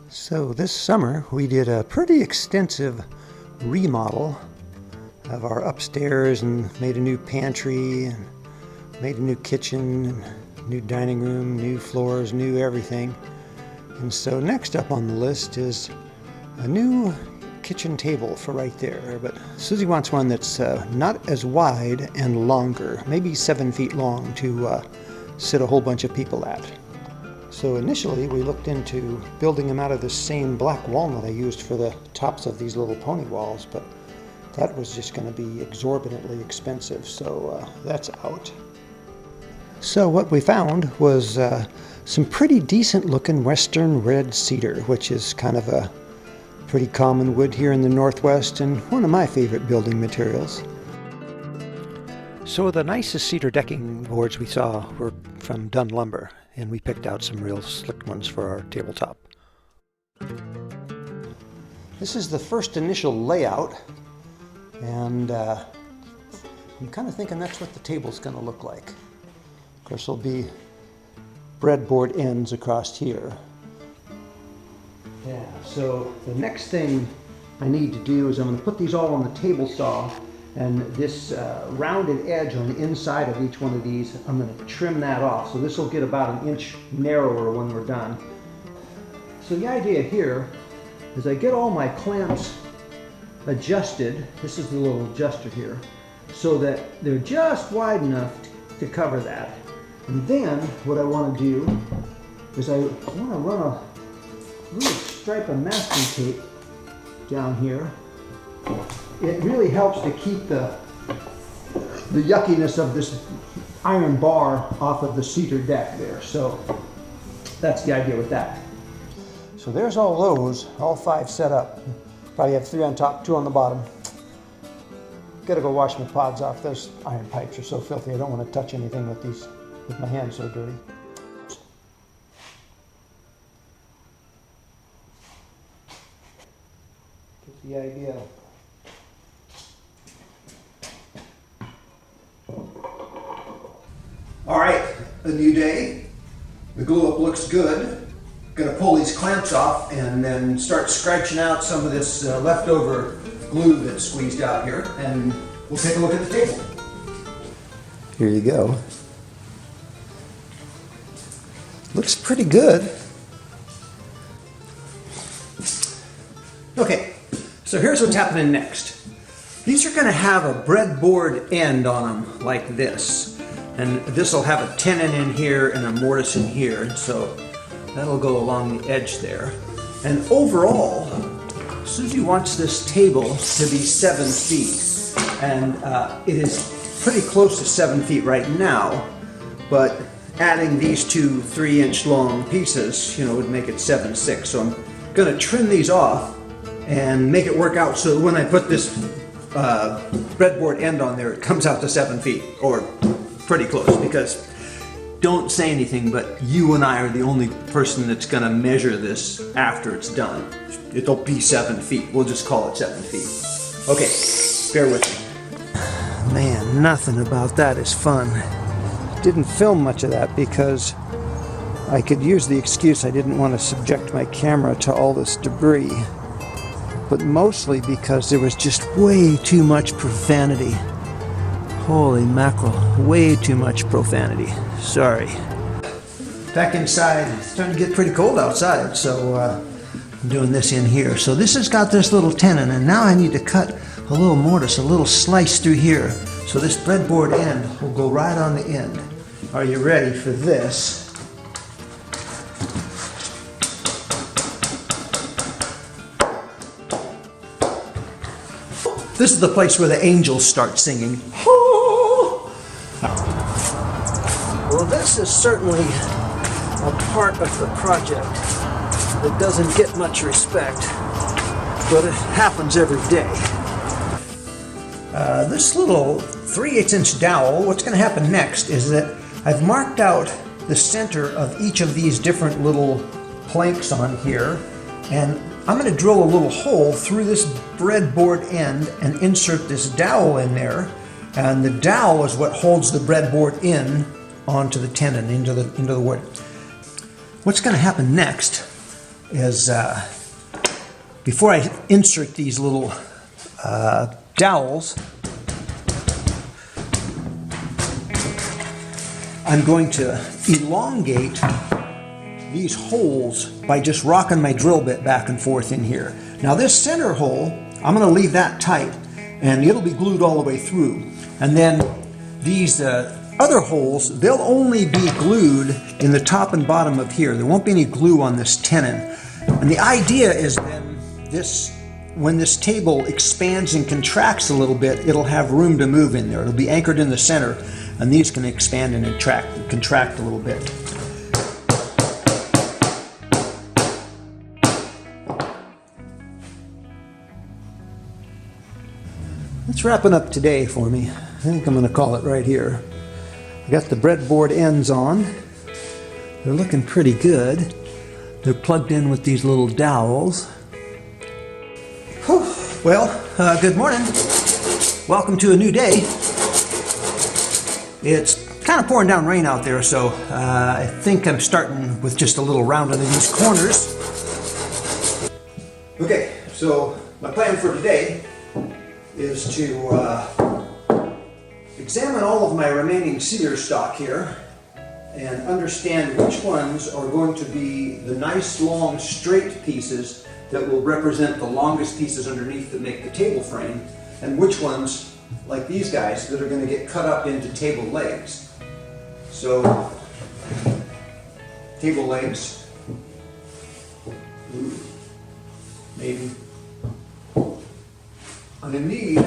So this summer we did a pretty extensive remodel of our upstairs and made a new pantry and made a new kitchen, and new dining room, new floors, new everything. And so next up on the list is a new kitchen table for right there. But Susie wants one that's not as wide and longer, maybe 7 feet long, to sit a whole bunch of people at. So initially we looked into building them out of the same black walnut I used for the tops of these little pony walls, but that was just going to be exorbitantly expensive, so that's out. So what we found was some pretty decent looking western red cedar, which is kind of a pretty common wood here in the Northwest and one of my favorite building materials. So the nicest cedar decking boards we saw were from Dunn Lumber, and we picked out some real slick ones for our tabletop. This is the first initial layout, and I'm kind of thinking that's what the table's going to look like. Of course, there'll be breadboard ends across here. Yeah, so the next thing I need to do is I'm going to put these all on the table saw, and this rounded edge on the inside of each one of these, I'm going to trim that off. So this will get about 1 inch narrower when we're done. So the idea here is I get all my clamps adjusted. This is the little adjuster here, so that they're just wide enough to cover that. And then what I want to do is I want to run a little stripe of masking tape down here. It really helps to keep the yuckiness of this iron bar off of the cedar deck there. So that's the idea with that. So there's all those, all 5 set up. Probably have 3 on top, 2 on the bottom. Gotta go wash my pods off. Those iron pipes are so filthy. I don't want to touch anything with these, with my hands so dirty. Get the idea. All right, a new day. The glue up looks good. Gonna pull these clamps off and then start scratching out some of this leftover glue that's squeezed out here, and we'll take a look at the table. Here you go. Looks pretty good. Okay, so here's what's happening next. These are gonna have a breadboard end on them like this. And this will have a tenon in here and a mortise in here, and so that'll go along the edge there. And overall, Susie wants this table to be 7 feet, and it is pretty close to 7 feet right now, but adding these 2 3-inch long pieces, would make it 7'6". So I'm going to trim these off and make it work out so when I put this breadboard end on there, it comes out to 7 feet, or pretty close, because don't say anything, but you and I are the only person that's going to measure this after it's done. It'll be 7 feet. We'll just call it 7 feet. Okay, bear with me. Man, nothing about that is fun. Didn't film much of that because I could use the excuse I didn't want to subject my camera to all this debris, but mostly because there was just way too much profanity. Holy mackerel, way too much profanity. Sorry. Back inside, it's starting to get pretty cold outside, so I'm doing this in here. So this has got this little tenon, and now I need to cut a little mortise, a little slice through here. So this breadboard end will go right on the end. Are you ready for this? This is the place where the angels start singing. Well, this is certainly a part of the project that doesn't get much respect, but it happens every day. This little 3/8-inch dowel, what's going to happen next is that I've marked out the center of each of these different little planks on here, and I'm going to drill a little hole through this breadboard end and insert this dowel in there, and the dowel is what holds the breadboard in onto the tenon, into the wood. What's going to happen next is before I insert these little dowels, I'm going to elongate these holes by just rocking my drill bit back and forth in here. Now this center hole, I'm going to leave that tight and it'll be glued all the way through. And then these other holes, they'll only be glued in the top and bottom of here. There won't be any glue on this tenon. And the idea is then when this table expands and contracts a little bit, it'll have room to move in there. It'll be anchored in the center, and these can expand and contract a little bit. That's wrapping up today for me. I think I'm going to call it right here. I got the breadboard ends on. They're looking pretty good. They're plugged in with these little dowels. Whew. Well, good morning. Welcome to a new day. It's kind of pouring down rain out there, so I think I'm starting with just a little rounding of these corners. Okay, so my plan for today is to examine all of my remaining cedar stock here and understand which ones are going to be the nice long straight pieces that will represent the longest pieces underneath that make the table frame, and which ones, like these guys, that are going to get cut up into table legs. So, table legs, maybe. I'm going to need,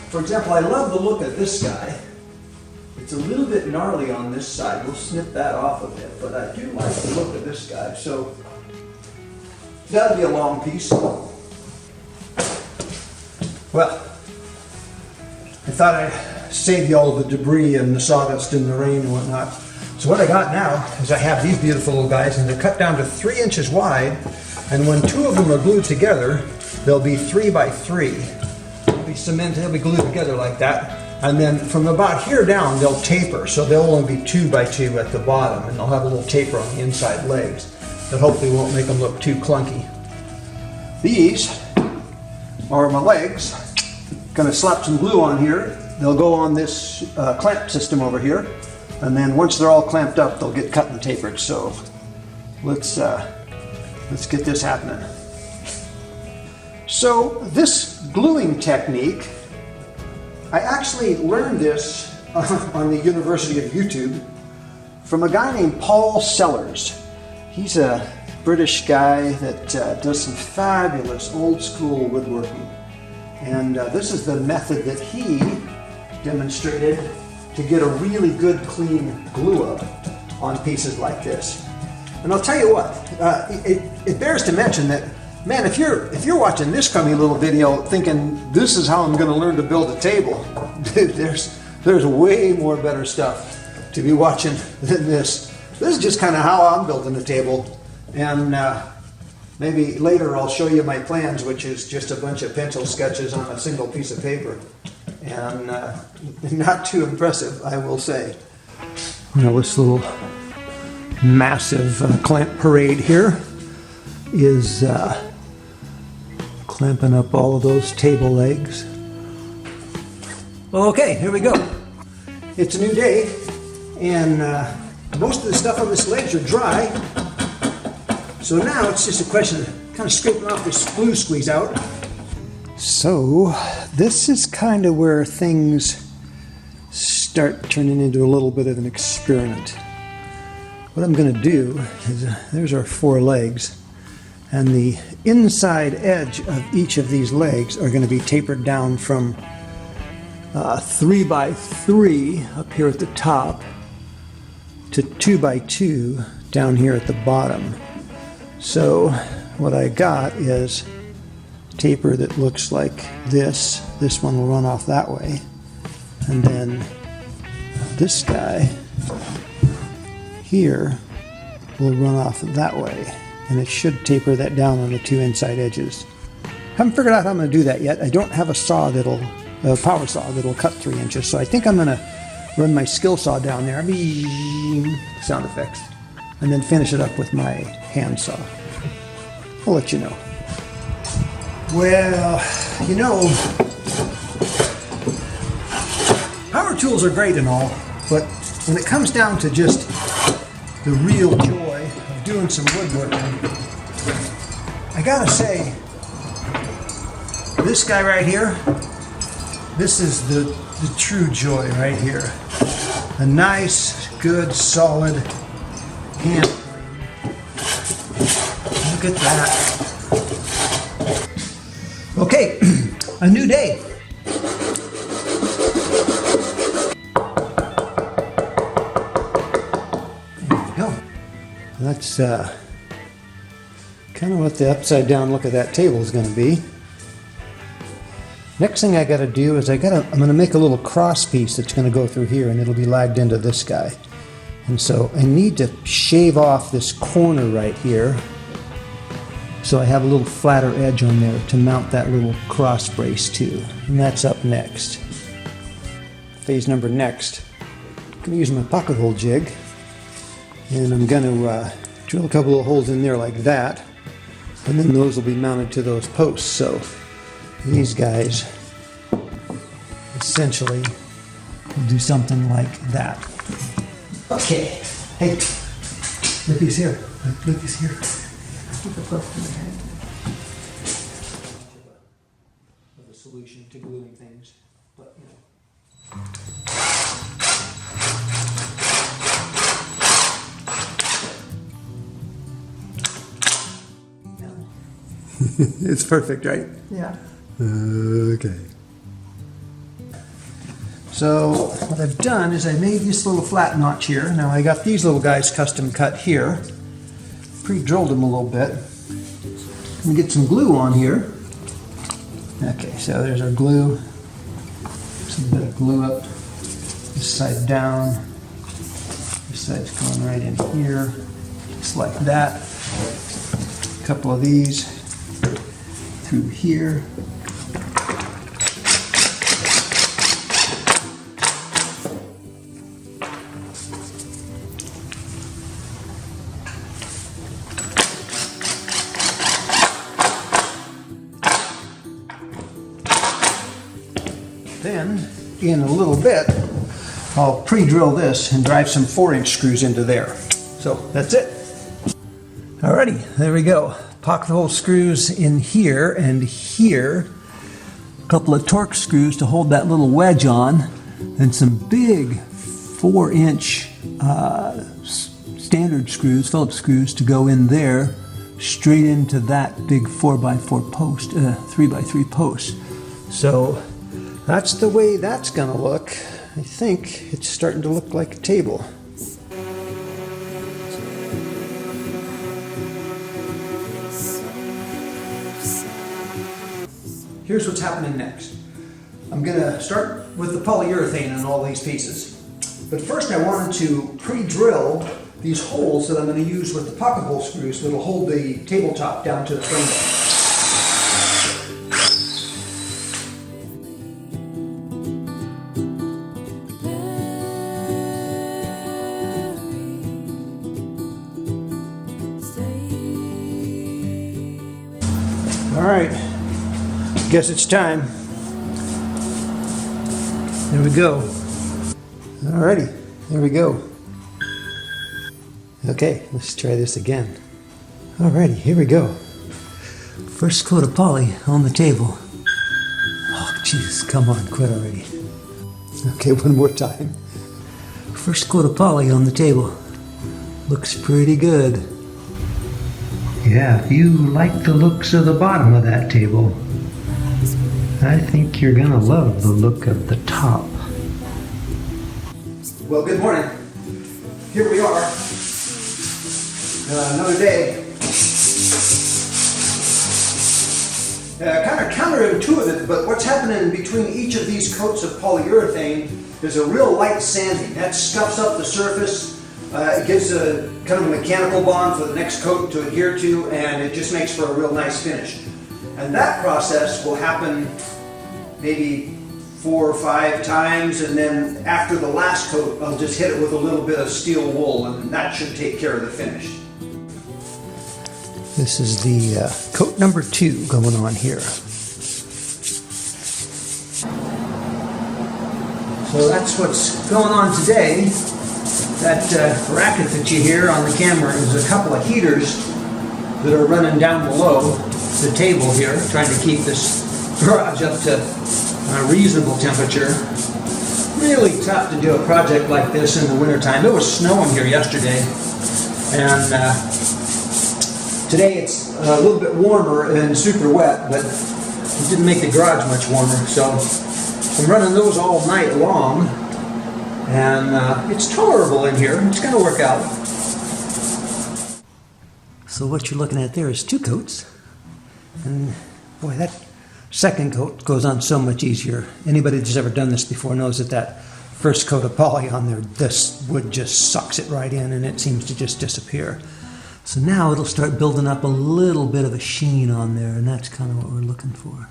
for example, I love the look of this guy. It's a little bit gnarly on this side. We'll snip that off a bit, but I do like the look of this guy. So that'll be a long piece. Well, I thought I'd save you all the debris and the sawdust and the rain and whatnot. So what I got now is I have these beautiful little guys, and they're cut down to 3 inches wide, and when 2 of them are glued together, they'll be 3 by 3. They'll be cemented, they'll be glued together like that. And then from about here down, they'll taper. So they'll only be 2 by 2 at the bottom, and they'll have a little taper on the inside legs that hopefully won't make them look too clunky. These are my legs. Gonna slap some glue on here. They'll go on this clamp system over here. And then once they're all clamped up, they'll get cut and tapered. So let's get this happening. So this gluing technique, I actually learned this on the University of YouTube from a guy named Paul Sellers. He's a British guy that does some fabulous old school woodworking. And this is the method that he demonstrated to get a really good clean glue up on pieces like this. And I'll tell you what, it bears to mention that, man, if you're watching this crummy little video thinking this is how I'm going to learn to build a table, dude, there's way more better stuff to be watching than this. This is just kind of how I'm building a table, and maybe later I'll show you my plans, which is just a bunch of pencil sketches on a single piece of paper, and not too impressive, I will say. You know, this little massive clamp parade here is clamping up all of those table legs. Well, okay, here we go. It's a new day, and most of the stuff on this legs are dry. So now it's just a question of kind of scraping off this glue squeeze out. So this is kind of where things start turning into a little bit of an experiment. What I'm going to do is, there's our 4 legs, and the inside edge of each of these legs are going to be tapered down from 3 by 3 up here at the top to 2 by 2 down here at the bottom. So what I got is taper that looks like this. This one will run off that way, and then this guy here will run off that way, and it should taper that down on the 2 inside edges. Haven't figured out how I'm going to do that yet. I don't have a saw a power saw that'll cut 3 inches, so I think I'm going to run my skill saw down there, sound effects, and then finish it up with my hand saw. I'll let you know. Well, you know, power tools are great and all, but when it comes down to just the real joy of doing some woodworking, I gotta say, this guy right here, this is the true joy right here. A nice, good, solid hand frame. Look at that. Okay, a new day. There we go. That's kind of what the upside down look of that table is going to be. Next thing I got to do is I'm going to make a little cross piece that's going to go through here, and it'll be lagged into this guy. And so I need to shave off this corner right here, so I have a little flatter edge on there to mount that little cross brace to. And that's up next. Phase number next. I'm going to use my pocket hole jig, and I'm going to drill a couple of holes in there like that, and then those will be mounted to those posts. So these guys essentially will do something like that. Okay, hey, look who's here. Look who's here. Of a solution to gluing things, but you know. It's perfect, right? Yeah. Okay. So what I've done is I made this little flat notch here. Now I got these little guys custom cut here. Pre-drilled them a little bit. And get some glue on here. Okay, so there's our glue. Some bit of glue up. This side down. This side's going right in here. Just like that. A couple of these through here. Then, in a little bit, I'll pre-drill this and drive some 4-inch screws into there. So, that's it. Alrighty, there we go. Pocket hole screws in here and here. A couple of torque screws to hold that little wedge on. And some big 4-inch standard screws, Phillips screws, to go in there, straight into that big 4x4 post, 3x3 post. So, that's the way that's gonna look. I think it's starting to look like a table. Here's what's happening next. I'm gonna start with the polyurethane on all these pieces. But first I wanted to pre-drill these holes that I'm gonna use with the pocket hole screws that'll hold the tabletop down to the frame. All right, guess it's time. There we go. Alrighty, there we go. Okay, let's try this again. Alrighty, here we go. First coat of poly on the table. Oh, jeez, come on, quit already. Okay, one more time. First coat of poly on the table. Looks pretty good. Yeah, if you like the looks of the bottom of that table, I think you're gonna love the look of the top. Well, good morning. Here we are. Another day. Kind of counterintuitive, but what's happening between each of these coats of polyurethane is a real light sanding. That scuffs up the surface. It gives a kind of a mechanical bond for the next coat to adhere to, and it just makes for a real nice finish. And that process will happen maybe 4 or 5 times, and then after the last coat, I'll just hit it with a little bit of steel wool, and that should take care of the finish. This is the coat number 2 going on here. So that's what's going on today. That racket that you hear on the camera is a couple of heaters that are running down below the table here, trying to keep this garage up to a reasonable temperature. Really tough to do a project like this in the wintertime. It was snowing here yesterday, and today it's a little bit warmer and super wet, but it didn't make the garage much warmer. So I'm running those all night long, and it's tolerable in here. It's going to work out. So what you're looking at there is 2 coats, and boy, that second coat goes on so much easier. Anybody that's ever done this before knows that that first coat of poly on there, this wood just sucks it right in, and it seems to just disappear. So now it'll start building up a little bit of a sheen on there, and that's kind of what we're looking for.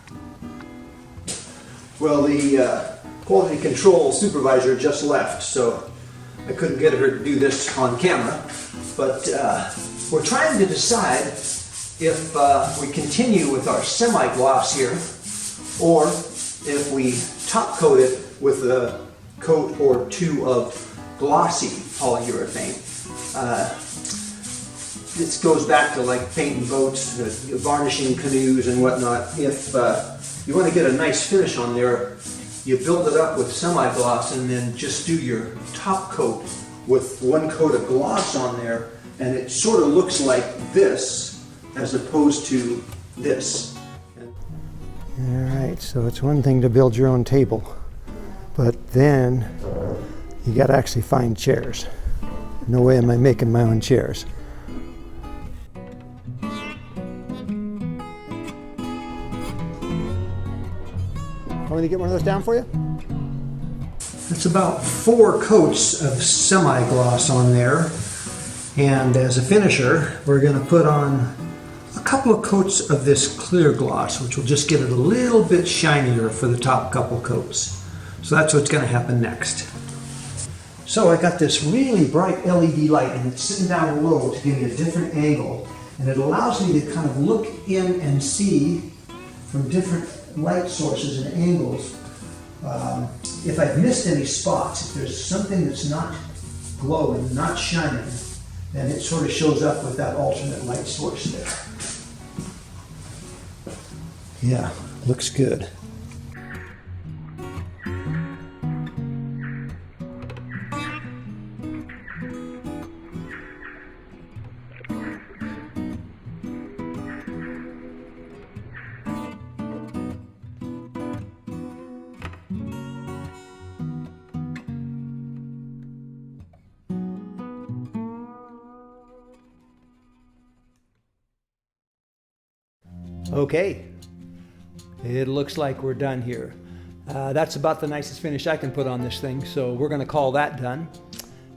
Well, the quality control supervisor just left, so I couldn't get her to do this on camera. But we're trying to decide if we continue with our semi-gloss here, or if we top coat it with a coat or 2 of glossy polyurethane. This goes back to like painting boats, varnishing canoes and whatnot. If you want to get a nice finish on there, you build it up with semi-gloss and then just do your top coat with 1 coat of gloss on there, and it sort of looks like this as opposed to this. Alright, so it's one thing to build your own table, but then you got to actually find chairs. No way am I making my own chairs. Want me to get one of those down for you? It's about 4 coats of semi-gloss on there, and as a finisher we're going to put on a couple of coats of this clear gloss, which will just give it a little bit shinier for the top couple coats. So that's what's going to happen next. So I got this really bright LED light, and it's sitting down low to give me a different angle, and it allows me to kind of look in and see from different light sources and angles. If I've missed any spots, if there's something that's not glowing, not shining, then it sort of shows up with that alternate light source there. Yeah, looks good. Okay, it looks like we're done here. That's about the nicest finish I can put on this thing, so we're going to call that done.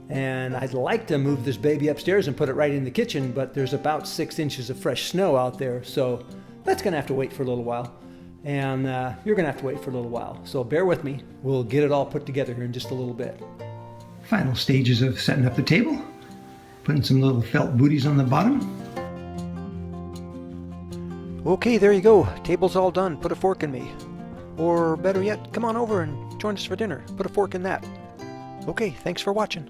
And I'd like to move this baby upstairs and put it right in the kitchen, but there's about 6 inches of fresh snow out there, so that's going to have to wait for a little while. And you're going to have to wait for a little while, so bear with me. We'll get it all put together here in just a little bit. Final stages of setting up the table. Putting some little felt booties on the bottom. Okay, there you go. Table's all done. Put a fork in me. Or better yet, come on over and join us for dinner. Put a fork in that. Okay, thanks for watching.